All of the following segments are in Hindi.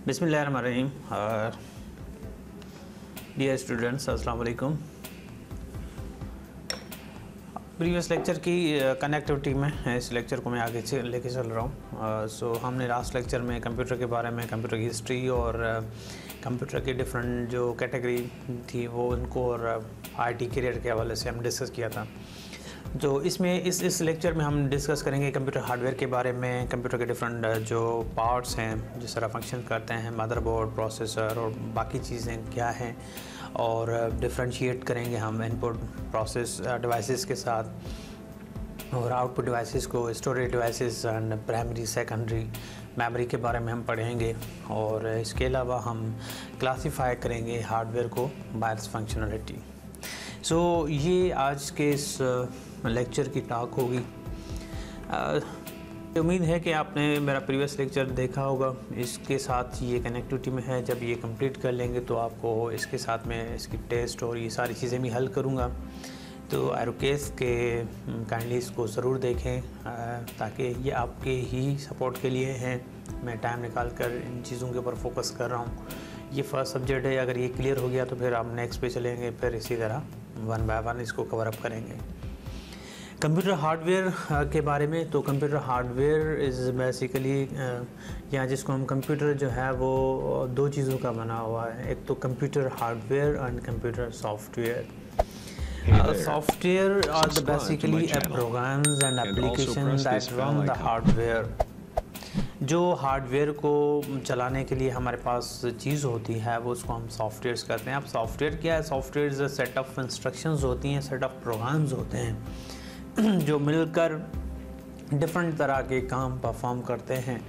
बिस्मिल्लाहिर्रहमानिर्रहीम। डियर स्टूडेंट्स, अस्सलाम वालेकुम। प्रीवियस लेक्चर की कनेक्टिविटी में इस लेक्चर को मैं आगे लेके चल रहा हूँ। सो हमने लास्ट लेक्चर में कंप्यूटर के बारे में, कंप्यूटर की हिस्ट्री और कंप्यूटर की डिफरेंट जो कैटेगरी थी वो उनको और आईटी करियर के हवाले से हम डिस्कस किया था। तो इसमें इस लेक्चर में हम डिस्कस करेंगे कंप्यूटर हार्डवेयर के बारे में, कंप्यूटर के डिफरेंट जो पार्ट्स हैं जिस तरह फंक्शन करते हैं, मदरबोर्ड, प्रोसेसर और बाकी चीज़ें क्या हैं, और डिफरेंशिएट करेंगे हम इनपुट प्रोसेस डिवाइसेस के साथ और आउटपुट डिवाइसेस को, storage devices and primary secondary memory के बारे में हम पढ़ेंगे। और इसके अलावा हम क्लासीफाई करेंगे हार्डवेयर को बाय इट्स फंक्शनलिटी। सो ये आज के इस लेक्चर की टॉक होगी। उम्मीद है कि आपने मेरा प्रीवियस लेक्चर देखा होगा, इसके साथ ये कनेक्टिविटी में है। जब ये कंप्लीट कर लेंगे तो आपको इसके साथ में इसकी टेस्ट और ये सारी चीज़ें भी हल करूँगा। तो आई रिक्वेस्ट के काइंडली इसको ज़रूर देखें ताकि ये आपके ही सपोर्ट के लिए हैं। मैं टाइम निकाल कर इन चीज़ों के ऊपर फोकस कर रहा हूँ। ये फर्स्ट सब्जेक्ट है, अगर ये क्लियर हो गया तो फिर हम नेक्स्ट पे चलेंगे, फिर इसी तरह वन बाय वन इसको कवर अप करेंगे। कंप्यूटर हार्डवेयर के बारे में, तो कंप्यूटर हार्डवेयर इज़ बेसिकली या जिसको हम कंप्यूटर जो है वो दो चीज़ों का बना हुआ है। एक तो computer hardware and computer software. Software are basically programs and applications that run the hardware। जो हार्डवेयर को चलाने के लिए हमारे पास चीज़ होती है वो उसको हम सॉफ्टवेयर्स कहते हैं। अब सॉफ्टवेयर क्या है? Software is set of instructions होती हैं, सेट ऑफ प्रोग्राम्स होते हैं जो मिलकर डिफरेंट तरह के काम परफॉर्म करते हैं।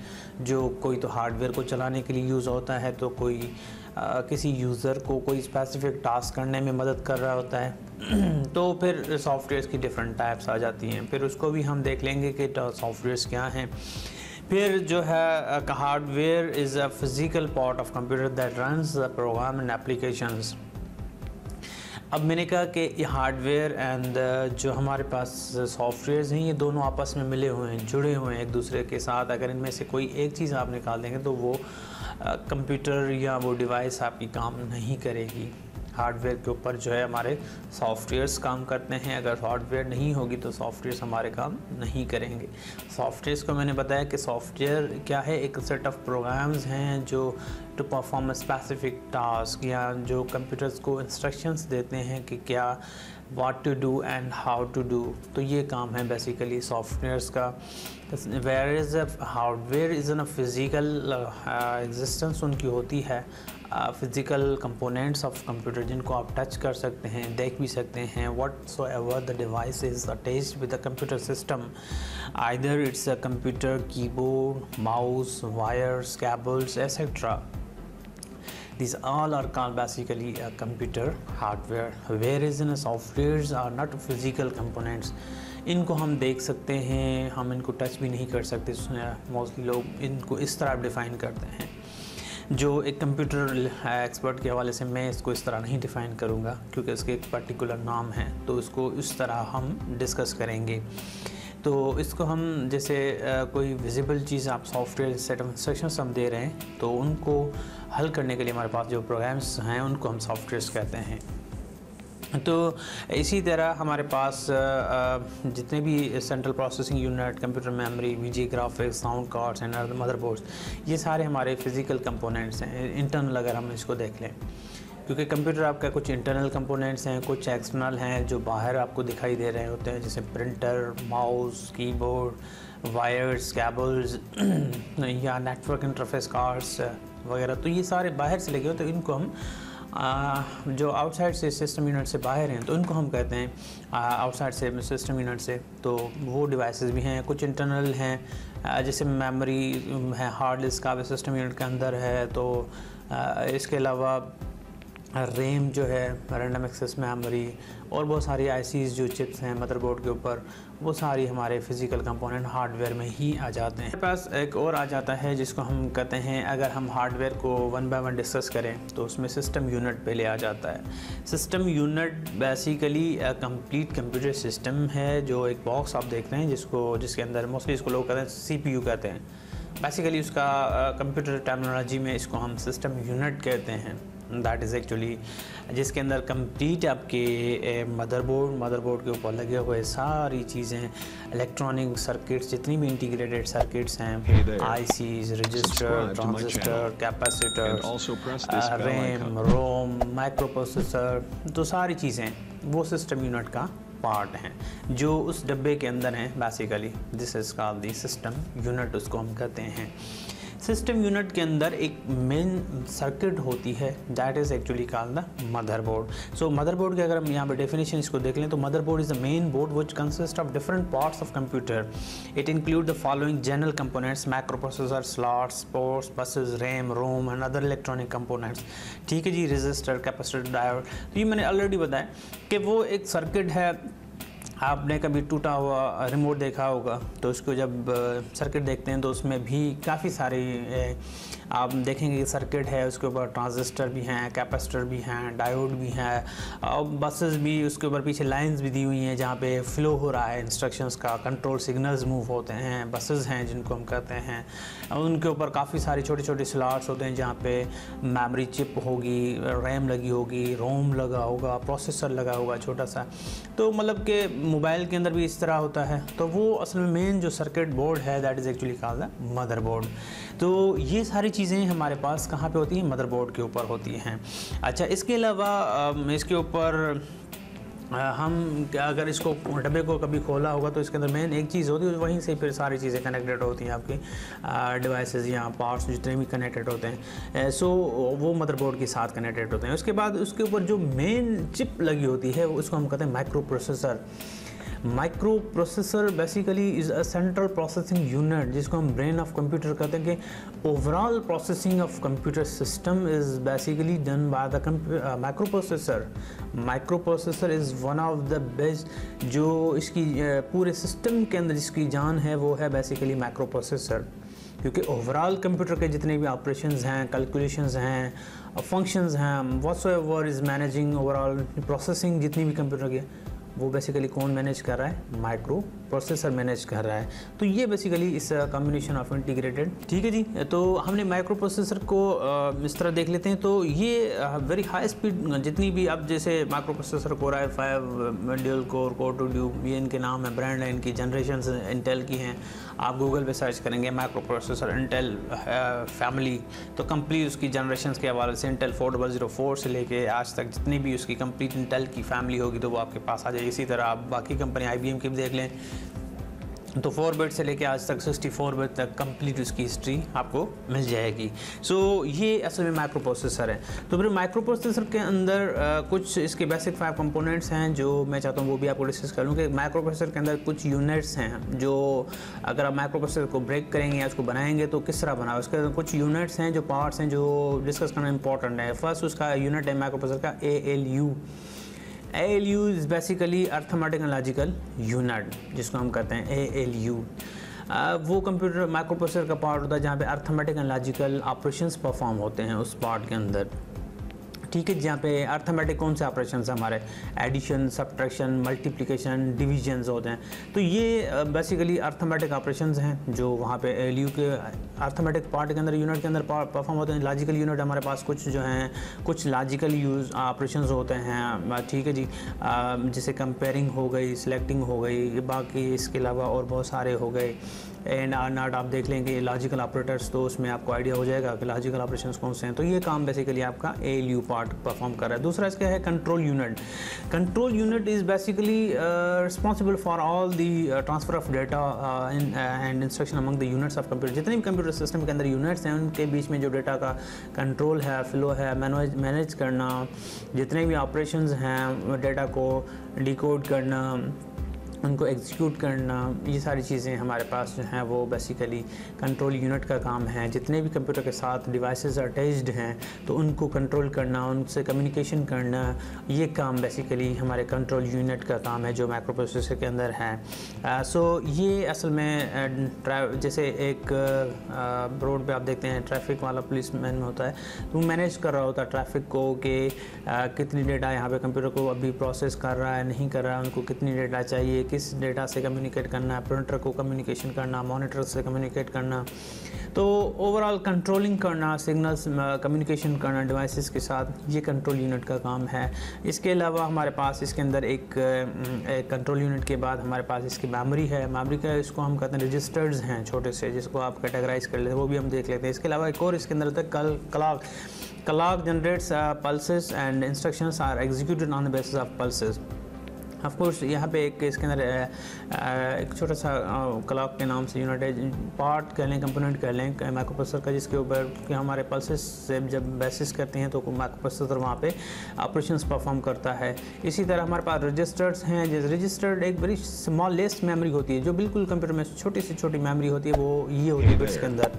जो कोई तो हार्डवेयर को चलाने के लिए यूज़ होता है, तो कोई किसी यूज़र को कोई स्पेसिफिक टास्क करने में मदद कर रहा होता है। तो फिर सॉफ्टवेयर्स की डिफरेंट टाइप्स आ जाती हैं, फिर उसको भी हम देख लेंगे कि सॉफ्टवेयर्स क्या हैं। फिर जो है hardware is a physical part of computer that runs the program and applications. अब मैंने कहा कि ये हार्डवेयर एंड जो हमारे पास सॉफ्टवेयर्स हैं ये दोनों आपस में मिले हुए हैं, जुड़े हुए हैं एक दूसरे के साथ। अगर इनमें से कोई एक चीज़ आप निकाल देंगे तो वो कंप्यूटर या वो डिवाइस आपकी काम नहीं करेगी। हार्डवेयर के ऊपर जो है हमारे सॉफ्टवेयर्स काम करते हैं। अगर हार्डवेयर नहीं होगी तो सॉफ्टवेयर्स हमारे काम नहीं करेंगे। सॉफ्टवेयर्स को मैंने बताया कि सॉफ्टवेयर क्या है, एक सेट ऑफ प्रोग्राम्स हैं जो to perform a specific task, या जो कंप्यूटर्स को इंस्ट्रक्शंस देते हैं कि क्या what to do and how to do. तो ये काम है बेसिकली सॉफ्टवेयर्स का। Where is hardware is an physical existence उनकी होती है, फिज़िकल कंपोनेंट्स ऑफ कंप्यूटर जिनको आप टच कर सकते हैं, देख भी सकते हैं। whatsoever the device is attached with the computer system, either it's a computer keyboard, mouse, wires, cables, etc. These all are called basically a computer hardware, whereas in softwares are not physical components. इनको हम देख सकते हैं, हम इनको टच भी नहीं कर सकते। मोस्टली लोग इनको इस तरह डिफ़ाइन करते हैं। जो एक कंप्यूटर एक्सपर्ट के हवाले से मैं इसको इस तरह नहीं डिफ़ाइन करूँगा क्योंकि इसके एक पर्टिकुलर नाम है, तो इसको इस तरह हम डिस्कस करेंगे। तो इसको हम जैसे कोई विजिबल चीज़ आप सॉफ्टवेयर सेट ऑफ इंस्ट्रक्शंस हम दे रहे हैं, तो उनको हल करने के लिए हमारे पास जो प्रोग्राम्स हैं उनको हम सॉफ्टवेयर्स कहते हैं। तो इसी तरह हमारे पास जितने भी central processing unit, computer memory, VG graphics, sound cards and motherboards, ये सारे हमारे फिज़िकल कंपोनेंट्स हैं। इंटरनल अगर हम इसको देख लें, क्योंकि कंप्यूटर आपका कुछ इंटरनल कंपोनेंट्स हैं, कुछ एक्सटर्नल हैं जो बाहर आपको दिखाई दे रहे होते हैं, जैसे printer, mouse, keyboard, wires, cables या नेटवर्क इंटरफेस कार्ड्स वगैरह। तो ये सारे बाहर से लगे होते हैं। तो इनको हम जो आउटसाइड से सिस्टम यूनिट से बाहर हैं तो इनको हम कहते हैं आउटसाइड से सिस्टम यूनिट से। तो वो डिवाइसेस भी हैं, कुछ इंटरनल हैं जैसे मेमोरी है, हार्ड डिस्क का सिस्टम यूनिट के अंदर है। तो इसके अलावा रैम जो है, रैंडम एक्सेस मेमोरी, और बहुत सारी आईसीज़ जो चिप्स हैं मदरबोर्ड के ऊपर, वो सारी हमारे फिज़िकल कंपोनेंट हार्डवेयर में ही आ जाते हैं। हमारे पास एक और आ जाता है जिसको हम कहते हैं, अगर हम हार्डवेयर को वन बाय वन डिस्कस करें तो उसमें सिस्टम यूनिट पहले आ जाता है। System unit basically complete computer system है, जो एक बॉक्स आप देख रहे हैं जिसके अंदर मोस्टली इसको लोग कहते हैं सीपीयू कहते हैं। बेसिकली उसका कंप्यूटर टर्मिनोलॉजी में इसको हम सिस्टम यूनिट कहते हैं। दैट इज़ एक्चुअली जिसके अंदर कंप्लीट आपके मदरबोर्ड के ऊपर लगे हुए सारी चीज़ें, इलेक्ट्रॉनिक सर्किट्स, जितनी भी इंटीग्रेटेड सर्किट्स हैं, ICs, register, transistor, capacitor, RAM, ROM, microprocessor, तो सारी चीज़ें वो सिस्टम यूनिट का पार्ट हैं जो उस डब्बे के अंदर हैं। Basically this is called the system unit, उसको हम कहते हैं। सिस्टम यूनिट के अंदर एक मेन सर्किट होती है, that is actually called the motherboard. So motherboard की अगर हम यहाँ पे डेफिनेशन इसको देख लें तो motherboard is the main board which consist of different parts of computer. It include the following general components, microprocessor, slots, ports, buses, RAM, ROM and other electronic components. ठीक है जी, रजिस्टर, कैपेसिटर, डायोड। तो ये मैंने ऑलरेडी बताया कि वो एक सर्किट है। आपने कभी टूटा हुआ रिमोट देखा होगा, तो उसको जब सर्किट देखते हैं तो उसमें भी काफ़ी सारी आप देखेंगे कि सर्किट है, उसके ऊपर ट्रांजिस्टर भी हैं, कैपेसिटर भी हैं, डायोड भी हैं, और बसेस भी, उसके ऊपर पीछे लाइंस भी दी हुई हैं जहाँ पे फ्लो हो रहा है इंस्ट्रक्शंस का, कंट्रोल सिग्नल्स मूव होते हैं। बसेस हैं जिनको हम कहते हैं, उनके ऊपर काफ़ी सारे छोटे छोटे स्लॉट्स होते हैं जहाँ पे मेमोरी चिप होगी, रैम लगी होगी, रोम लगा होगा, प्रोसेसर लगा होगा छोटा सा। तो मतलब कि मोबाइल के अंदर भी इस तरह होता है। तो वो असल में मेन जो सर्किट बोर्ड है that is actually called the motherboard. तो ये सारी चीज़ें हमारे पास कहाँ पे होती हैं? मदरबोर्ड के ऊपर होती हैं। अच्छा, इसके अलावा इसके ऊपर हम अगर इसको डब्बे को कभी खोला होगा तो इसके अंदर मेन एक चीज़ होती है, वहीं से फिर सारी चीज़ें कनेक्टेड होती हैं, आपकी डिवाइसेस या पार्ट्स जितने भी कनेक्टेड होते हैं। सो वो मदरबोर्ड के साथ कनेक्टेड होते हैं। उसके बाद उसके ऊपर जो मेन चिप लगी होती है उसको हम कहते हैं micro processor. Micro processor basically is a central processing unit, जिसको हम ब्रेन ऑफ कंप्यूटर कहते हैं कि overall processing of computer system is basically done by the micro processor. Micro processor is one of the best, जो इसकी पूरे सिस्टम के अंदर जिसकी जान है वो है बेसिकली माइक्रो प्रोसेसर, क्योंकि ओवरऑल कंप्यूटर के जितने भी ऑपरेशंस हैं, कैलकुलेशंस हैं, फंक्शंस हैं, whatsoever is managing overall processing जितनी भी कंप्यूटर की, वो बेसिकली कौन मैनेज कर रहा है? माइक्रो प्रोसेसर मैनेज कर रहा है। तो ये बेसिकली इस कॉम्बिनेशन ऑफ इंटीग्रेटेड। ठीक है जी, तो हमने माइक्रो प्रोसेसर को इस तरह देख लेते हैं। तो ये वेरी हाई स्पीड, जितनी भी अब जैसे microprocessor core i5, dual core, core two duo, ये इनके नाम है, ब्रांड है, इनकी जनरेशन इंटेल की हैं। आप गूगल पे सर्च करेंगे माइक्रो प्रोसेसर इंटेल फैमिली, तो कंप्लीट उसकी जनरेशन के हवाले से इंटेल 4004 से लेके आज तक जितनी भी उसकी कंप्लीट इंटेल की फैमिली होगी तो वो आपके पास आ जाएगी। इसी तरह आप बाकी कंपनी IBM की भी देख लें तो 4 बिट से लेके आज तक 64 बिट तक कंप्लीट उसकी हिस्ट्री आपको मिल जाएगी। सो ये असल में माइक्रो प्रोसेसर है। तो फिर माइक्रो प्रोसेसर के अंदर कुछ इसके बेसिक 5 कंपोनेंट्स हैं जो मैं चाहता हूँ वो भी आपको डिस्कस कर लूँ कि माइक्रो प्रोसेसर के अंदर कुछ यूनिट्स हैं जो अगर आप माइक्रो प्रोसेसर को ब्रेक करेंगे या उसको बनाएंगे तो किस तरह बनाओ, उसके कुछ यूनिट्स हैं जो पार्ट्स हैं जो डिस्कस करना इंपॉर्टेंट है। फर्स्ट उसका यूनिट है माइक्रो प्रोसेसर का ALU। ALU is basically arithmetic and logical unit, जिसको हम कहते हैं ALU। वो कंप्यूटर माइक्रो प्रोसेसर का पार्ट होता है जहाँ पे arithmetic and logical operations perform होते हैं उस पार्ट के अंदर। ठीक है, जहाँ पे अर्थमेटिक कौन से ऑपरेशंस हमारे एडिशन, सब्ट्रैक्शन, मल्टीप्लिकेशन, डिवीजन्स होते हैं। तो ये बेसिकली अर्थमेटिक ऑपरेशंस हैं जो वहाँ पे ALU के अर्थमेटिक पार्ट के अंदर, यूनिट के अंदर परफॉर्म होते हैं। लॉजिकल यूनिट हमारे पास कुछ जो हैं, कुछ लॉजिकल ऑपरेशंस होते हैं। ठीक है जी, जैसे कंपेयरिंग हो गई, सिलेक्टिंग हो गई, बाकी इसके अलावा और बहुत सारे हो गए। एंड आर नॉट आप देख लेंगे लॉजिकल ऑपरेटर्स, तो उसमें आपको आइडिया हो जाएगा कि लॉजिकल ऑपरेशंस कौन से हैं। तो ये काम बेसिकली आपका ALU पार्ट परफॉर्म कर रहा है। दूसरा इसका है control unit. Control unit is basically responsible for all the transfer of data and instruction among the units of computer. जितने भी कंप्यूटर सिस्टम के अंदर यूनिट्स हैं उनके बीच में जो डेटा का कंट्रोल है, फ्लो है, मैनेज करना, जितने भी ऑपरेशंस हैं, डेटा को डिकोड करना, उनको एग्जीक्यूट करना, ये सारी चीज़ें हमारे पास जो हैं वो बेसिकली कंट्रोल यूनिट का काम है। जितने भी कंप्यूटर के साथ डिवाइसेस अटैच्ड हैं तो उनको कंट्रोल करना, उनसे कम्युनिकेशन करना, ये काम बेसिकली हमारे कंट्रोल यूनिट का काम है जो माइक्रो प्रोसेसर के अंदर है। सो ये असल में जैसे एक रोड पे आप देखते हैं ट्रैफिक वाला पुलिसमैन होता है, तो वो मैनेज कर रहा होता है ट्रैफिक को कि कितनी डेटा यहाँ पे कंप्यूटर को अभी प्रोसेस कर रहा है, नहीं कर रहा है, उनको कितनी डेटा चाहिए, किस डेटा से कम्युनिकेट करना है, प्रिंटर को कम्युनिकेशन करना, मॉनिटर से कम्युनिकेट करना, तो ओवरऑल कंट्रोलिंग करना, सिग्नल्स कम्युनिकेशन करना डिवाइसेस के साथ, ये कंट्रोल यूनिट का काम है। इसके अलावा हमारे पास इसके अंदर एक कंट्रोल यूनिट के बाद हमारे पास इसकी मेमोरी है। मेमोरी का इसको हम कहते हैं रजिस्टर्स हैं छोटे से, जिसको आप कैटेगराइज कर लेते हैं, वो भी हम देख लेते हैं। इसके अलावा एक और इसके अंदर होता है clock generates pulses and instructions are executed on the basis of pulses। Of course यहाँ पे एक इसके अंदर एक छोटा सा क्लॉक के नाम से यूनिट है, पार्ट कह लें, कंपोनेंट कह लें माइक्रो प्रोसेसर का, जिसके ऊपर कि हमारे पल्सेस से जब बेसिस करते हैं तो माइक्रो प्रोसेसर वहाँ पे ऑपरेशंस परफॉर्म करता है। इसी तरह हमारे पास रजिस्टर्स हैं। जैसे रजिस्टर्ड एक बड़ी स्मॉलेस्ट मेमोरी होती है, जो बिल्कुल कंप्यूटर में छोटी से छोटी मेमोरी होती है, वो ये होती है बिट्स के अंदर।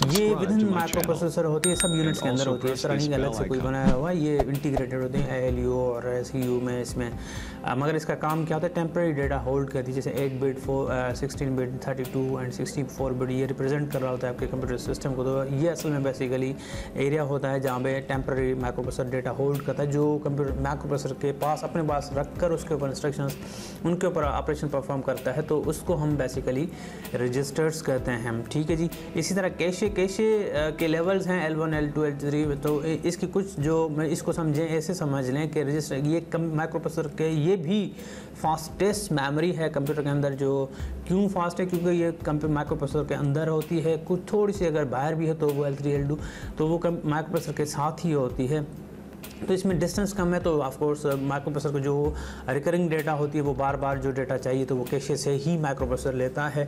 ये विद इन माइक्रो प्रोसेसर होती है, सब यूनिट्स के अंदर होती है, इस तरह नहीं अलग से कोई बनाया हुआ, ये इंटीग्रेटेड होते हैं ALU और SU में इसमें। मगर इसका काम क्या होता है, टेम्परेरी डेटा होल्ड करती है, जैसे 8 बिट 16 बिट 32 एंड 64 बिट, ये रिप्रेजेंट कर रहा होता है आपके कंप्यूटर सिस्टम को। तो ये असल में बेसिकली एरिया होता है जहाँ पे temporary micro processor data hold करता है, जो कंप्यूटर माइक्रो प्रोसेसर के पास अपने पास रख कर उसके ऊपर इंस्ट्रक्शंस, उनके ऊपर ऑपरेशन परफॉर्म करता है, तो उसको हम बेसिकली रजिस्टर्स कहते हैं हम। ठीक है जी। इसी तरह कैशे के लेवल्स हैं L1 L2 L3, तो इसकी कुछ जो इसको समझें, ऐसे समझ लें कि रजिस्टर ये माइक्रो प्रोसेसर के ये भी फास्टेस्ट मेमोरी है कंप्यूटर के अंदर। जो क्यों फास्ट है, क्योंकि ये माइक्रो प्रोसेसर के अंदर होती है, कुछ थोड़ी सी अगर बाहर भी है तो वो L3 L2, तो वो माइक्रो प्रोसेसर के साथ ही होती है, तो इसमें डिस्टेंस कम है। तो ऑफकोर्स माइक्रो प्रोसेसर को जो रिकरिंग डेटा होती है, वो बार बार जो डेटा चाहिए तो वो कैशे से ही माइक्रो प्रोसेसर लेता है,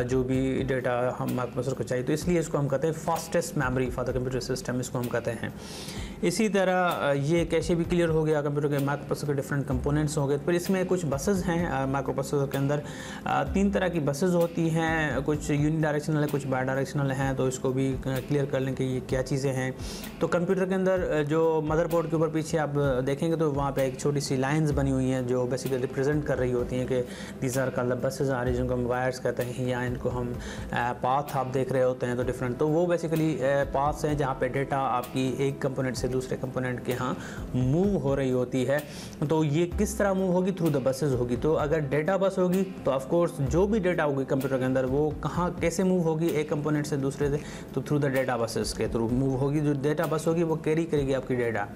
जो भी डेटा हम माइक्रो प्रोसेसर को चाहिए, तो इसलिए इसको हम कहते हैं fastest memory for the computer system, इसको हम कहते हैं। इसी तरह ये कैशे भी क्लियर हो गया, कंप्यूटर के माइक्रो प्रोसेसर के डिफरेंट कंपोनेंट्स हो गए। फिर इसमें कुछ बसेस हैं माइक्रो प्रोसेसर के अंदर, 3 तरह की बसेस होती हैं, कुछ यूनि डायरेक्शनल है, कुछ बाई डायरेक्शनल हैं, तो इसको भी क्लियर कर लें कि ये क्या चीज़ें हैं। तो कंप्यूटर के अंदर जो मदरबोर्ड के ऊपर पीछे आप देखेंगे तो वहाँ पे एक छोटी सी लाइंस बनी हुई हैं, जो बेसिकली रिप्रेजेंट कर रही होती हैं कि दीज आर कॉल्ड बसेस आ रही, जिनको हम वायर्स कहते हैं, या इनको हम पाथ आप देख रहे होते हैं तो डिफरेंट, तो वो बेसिकली पाथ्स हैं जहाँ पे डेटा आपकी एक कंपोनेंट से दूसरे कंपोनेंट के यहाँ मूव हो रही होती है। तो ये किस तरह मूव होगी, थ्रू द बसेस होगी। तो अगर डेटा बस होगी तो ऑफकोर्स जो भी डेटा होगी कंप्यूटर के अंदर, वो कहाँ कैसे मूव होगी, एक कंपोनेंट से दूसरे से, तो थ्रू द डेटा बसेस के थ्रू मूव होगी। जो डेटा बस होगी वो कैरी करेगी आपकी डेटा।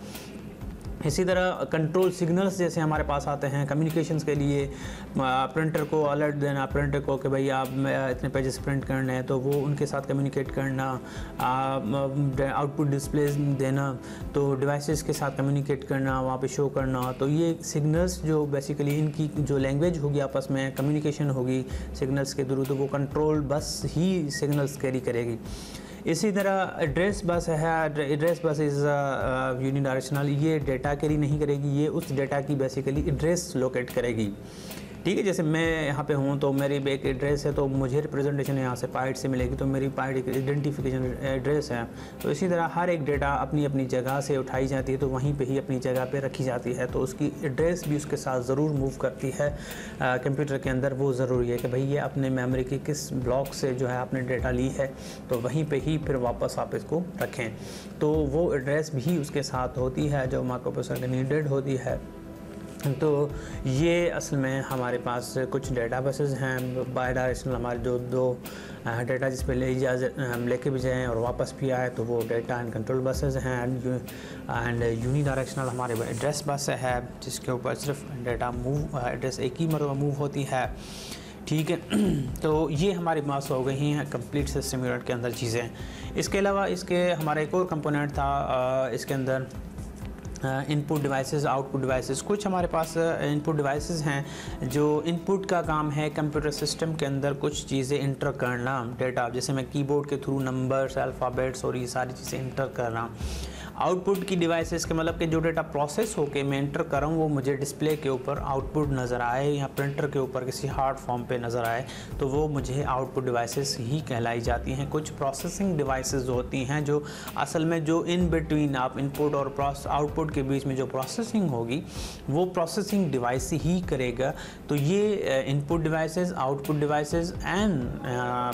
इसी तरह कंट्रोल सिग्नल्स जैसे हमारे पास आते हैं कम्युनिकेशंस के लिए, प्रिंटर को अलर्ट देना, प्रिंटर को कि भाई आप इतने पेजेस प्रिंट करने हैं, तो वो उनके साथ कम्युनिकेट करना, आउटपुट डिस्प्ले देना, तो डिवाइसेस के साथ कम्युनिकेट करना, वहाँ पे शो करना। तो ये सिग्नल्स जो बेसिकली इनकी जो लैंग्वेज होगी, आपस में कम्युनिकेशन होगी सिग्नल्स के थ्रू, तो वो कंट्रोल बस ही सिग्नल्स कैरी करेगी। इसी तरह एड्रेस बस है, address bus is unidirectional, ये डेटा कैरी नहीं करेगी, ये उस डेटा की बेसिकली एड्रेस लोकेट करेगी। ठीक है, जैसे मैं यहाँ पे हूँ तो मेरी एक एड्रेस है, तो मुझे रिप्रेजेंटेशन यहाँ से पाइट से मिलेगी, तो मेरी पाइट एक आइडेंटिफिकेशन एड्रेस है। तो इसी तरह हर एक डेटा अपनी अपनी जगह से उठाई जाती है, तो वहीं पे ही अपनी जगह पे रखी जाती है, तो उसकी एड्रेस भी उसके साथ ज़रूर मूव करती है कंप्यूटर के अंदर। वो ज़रूरी है कि भाई ये अपने मेमोरी की किस ब्लॉक से जो है आपने डेटा ली है, तो वहीं पर ही फिर वापस आप इसको रखें। तो वो एड्रेस भी उसके साथ होती है जो माइक्रो प्रोसेसर के नीडेड होती है। तो ये असल में हमारे पास कुछ डेटा बसेस हैं बाई डायरेक्शनल, हमारे जो दो डेटा जिस पे हम लेके भी जाएँ और वापस भी आए, तो वो डेटा एंड कंट्रोल बसेस हैं। एंड यूनि डायरेक्शनल हमारे एड्रेस बस है, जिसके ऊपर सिर्फ डेटा मूव, एड्रेस एक ही मरतबा मूव होती है। ठीक है, तो ये हमारे पास हो गई हैं कंप्लीट सिस्टम यूनिट के अंदर चीज़ें। इसके अलावा इसके हमारा एक और कंपोनेंट था इसके अंदर इनपुट डिवाइसेस, आउटपुट डिवाइसेस। कुछ हमारे पास इनपुट डिवाइसेस हैं जो इनपुट का काम है कंप्यूटर सिस्टम के अंदर कुछ चीज़ें इंटर करना, डेटा, जैसे मैं कीबोर्ड के थ्रू नंबर्स, अल्फ़ाबेट्स और ये सारी चीज़ें इंटर करना। आउटपुट की डिवाइसेस के मतलब कि जो डेटा प्रोसेस होके मैं इंटर कर रहा हूँ वो मुझे डिस्प्ले के ऊपर आउटपुट नज़र आए या प्रिंटर के ऊपर किसी हार्ड फॉर्म पे नज़र आए, तो वो मुझे आउटपुट डिवाइसेस ही कहलाई जाती हैं। कुछ प्रोसेसिंग डिवाइसेस होती हैं जो असल में जो इन बिटवीन आप इनपुट और आउटपुट के बीच में जो प्रोसेसिंग होगी वो प्रोसेसिंग डिवाइस ही करेगा। तो ये input devices, output devices and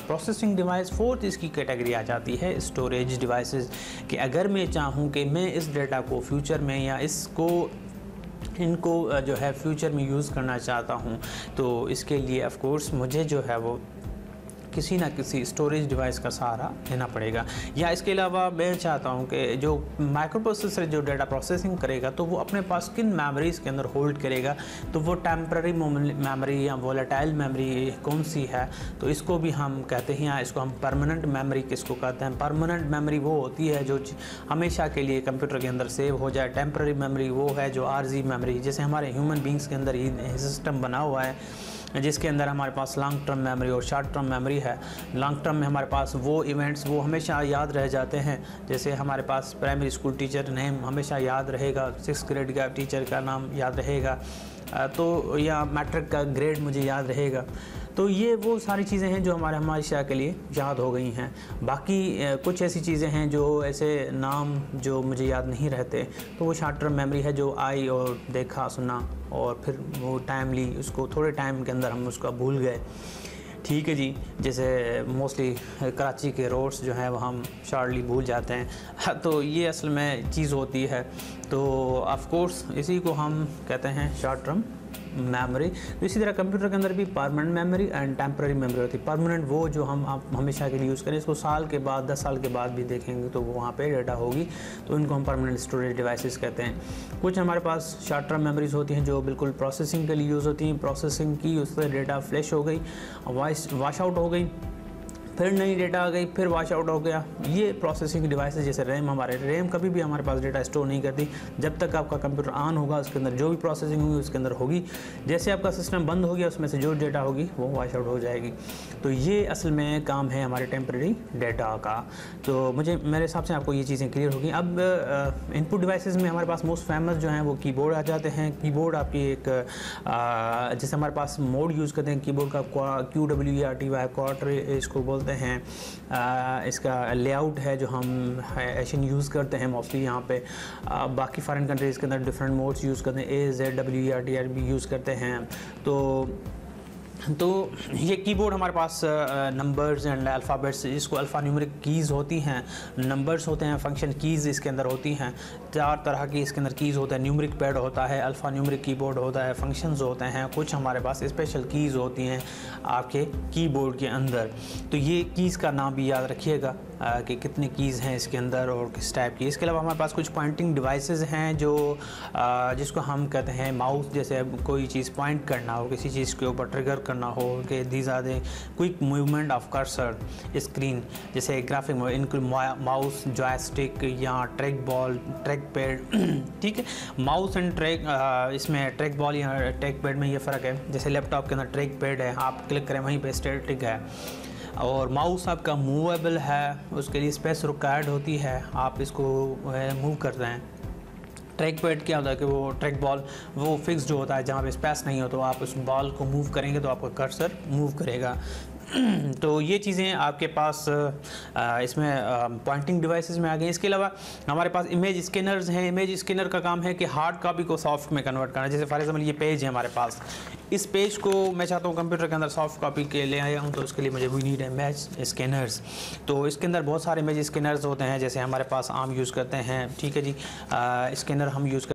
processing device. Fourth इसकी कैटेगरी आ जाती है स्टोरेज डिवाइसेस, कि अगर मैं चाहूँ कि मैं इस डेटा को फ्यूचर में या इसको इनको जो है फ्यूचर में यूज़ करना चाहता हूँ, तो इसके लिए ऑफ कोर्स मुझे जो है वो किसी ना किसी स्टोरेज डिवाइस का सहारा लेना पड़ेगा। या इसके अलावा मैं चाहता हूँ कि जो माइक्रो प्रोसेसर जो डाटा प्रोसेसिंग करेगा तो वो अपने पास किन मेमोरीज़ के अंदर होल्ड करेगा, तो वो टेम्पररी मेमोरी या वोलेटाइल मेमोरी कौन सी है, तो इसको भी हम कहते हैं, या इसको हम परमानेंट मेमोरी किसको कहते हैं। परमानेंट मेमोरी वो होती है जो हमेशा के लिए कंप्यूटर के अंदर सेव हो जाए। टेम्पररी मेमोरी वो है जो आरजी मेमोरी, जैसे हमारे ह्यूमन बींग्स के अंदर ही सिस्टम बना हुआ है जिसके अंदर हमारे पास लॉन्ग टर्म मेमोरी और शॉर्ट टर्म मेमोरी है। लॉन्ग टर्म में हमारे पास वो इवेंट्स वो हमेशा याद रह जाते हैं, जैसे हमारे पास प्राइमरी स्कूल टीचर नेम हमेशा याद रहेगा, 6th ग्रेड का टीचर का नाम याद रहेगा, तो या मैट्रिक का ग्रेड मुझे याद रहेगा। तो ये वो सारी चीज़ें हैं जो हमारे हमेशा के लिए याद हो गई हैं। बाकी कुछ ऐसी चीज़ें हैं जो ऐसे नाम जो मुझे याद नहीं रहते, तो वो शॉर्ट टर्म मेमोरी है जो आई और देखा सुना और फिर वो टाइमली उसको थोड़े टाइम के अंदर हम उसका भूल गए। ठीक है जी, जैसे मोस्टली कराची के रोड्स जो हैं वो हम शॉर्टली भूल जाते हैं, तो ये असल में चीज़ होती है। तो ऑफ कोर्स इसी को हम कहते हैं शॉर्ट टर्म मेमोरी। तो इसी तरह कंप्यूटर के अंदर भी permanent memory and temporary memory होती है। परमानेंट वो जो हम आप हमेशा के लिए यूज़ करें, इसको साल के बाद 10 साल के बाद भी देखेंगे तो वो वहाँ पे डाटा होगी, तो इनको हम परमानेंट स्टोरेज डिवाइसेस कहते हैं। कुछ हमारे पास शॉर्ट टर्म मेमोरीज होती हैं जो बिल्कुल प्रोसेसिंग के लिए यूज़ होती हैं, प्रोसेसिंग की उससे डेटा फ्लैश हो गई, वॉश आउट हो गई, फिर नई डेटा आ गई, फिर वॉश आउट हो गया। ये प्रोसेसिंग डिवाइसेस जैसे रैम, हमारे रैम कभी भी हमारे पास डेटा स्टोर नहीं करती। जब तक आपका कंप्यूटर ऑन होगा उसके अंदर जो भी प्रोसेसिंग होगी उसके अंदर होगी, जैसे आपका सिस्टम बंद हो गया उसमें से जो डेटा होगी वो वॉश आउट हो जाएगी। तो ये असल में काम है हमारे टेम्पररी डेटा का। तो मेरे हिसाब से आपको ये चीज़ें क्लियर होगी। अब इनपुट डिवाइसेस में हमारे पास मोस्ट फेमस जो हैं वो कीबोर्ड आ जाते हैं। कीबोर्ड आपकी एक जैसे हमारे पास मोड यूज़ करते हैं कीबोर्ड का, QWERTY क्वार्टर इसको बोलते हैं। इसका लेआउट है जो हम एशियन यूज़ करते हैं मोस्टली यहाँ पे। बाकी फॉरेन कंट्रीज़ के अंदर डिफरेंट मोड्स यूज़ करते हैं, AZWERTY भी यूज़ करते हैं। तो ये कीबोर्ड हमारे पास नंबर्स एंड अल्फ़ाबेट्स, जिसको अल्फ़ा न्यूमेरिक कीज़ होती हैं, नंबर्स होते हैं, फंक्शन कीज़ इसके अंदर होती हैं। 4 तरह की इसके अंदर कीज़ होता है। न्यूमेरिक पैड होता है, अल्फ़ा न्यूमेरिक कीबोर्ड होता है, फंक्शंस होते हैं, कुछ हमारे पास स्पेशल कीज़ होती हैं आपके कीबोर्ड के अंदर। तो ये कीज़ का नाम भी याद रखिएगा कि कितने कीज़ हैं इसके अंदर और किस टाइप की। इसके अलावा हमारे पास कुछ पॉइंटिंग डिवाइसेस हैं जो जिसको हम कहते हैं माउस। जैसे कोई चीज़ पॉइंट करना हो, किसी चीज़ के ऊपर ट्रिगर करना हो कि these are the quick movement of cursor screen, जैसे ग्राफिक इनको माउस, जॉयस्टिक या ट्रैक बॉल, ट्रैक पैड। ठीक है, माउस एंड ट्रैक, इसमें ट्रैक बॉल या ट्रैक पैड में ये फ़र्क है। जैसे लैपटॉप के अंदर ट्रैक पैड है, आप क्लिक करें वहीं पे स्टैटिक है, और माउस आपका मूवेबल है, उसके लिए स्पेस रिक्वायर्ड होती है, आप इसको मूव करते हैं। ट्रैक पैड क्या होता है कि वो ट्रैक बॉल वो फिक्स जो होता है, जहाँ पे स्पेस नहीं हो तो आप उस बॉल को मूव करेंगे तो आपका कर्सर मूव करेगा। तो ये चीज़ें आपके पास इसमें पॉइंटिंग डिवाइसेस में आ गई। इसके अलावा हमारे पास इमेज स्कैनर्स हैं। इमेज स्कैनर का काम है कि हार्ड कॉपी को सॉफ्ट में कन्वर्ट करना। जैसे फॉर एग्जाम्पल ये पेज है हमारे पास, इस पेज को मैं चाहता हूँ कंप्यूटर के अंदर सॉफ्ट कॉपी के ले आया हूँ, तो उसके लिए मुझे वी नीड इमेज स्कैनर्स। तो इसके अंदर बहुत सारे इमेज स्कैनर्स होते हैं, जैसे हमारे पास आम यूज़ करते हैं। ठीक है जी, स्कैनर हम यूज़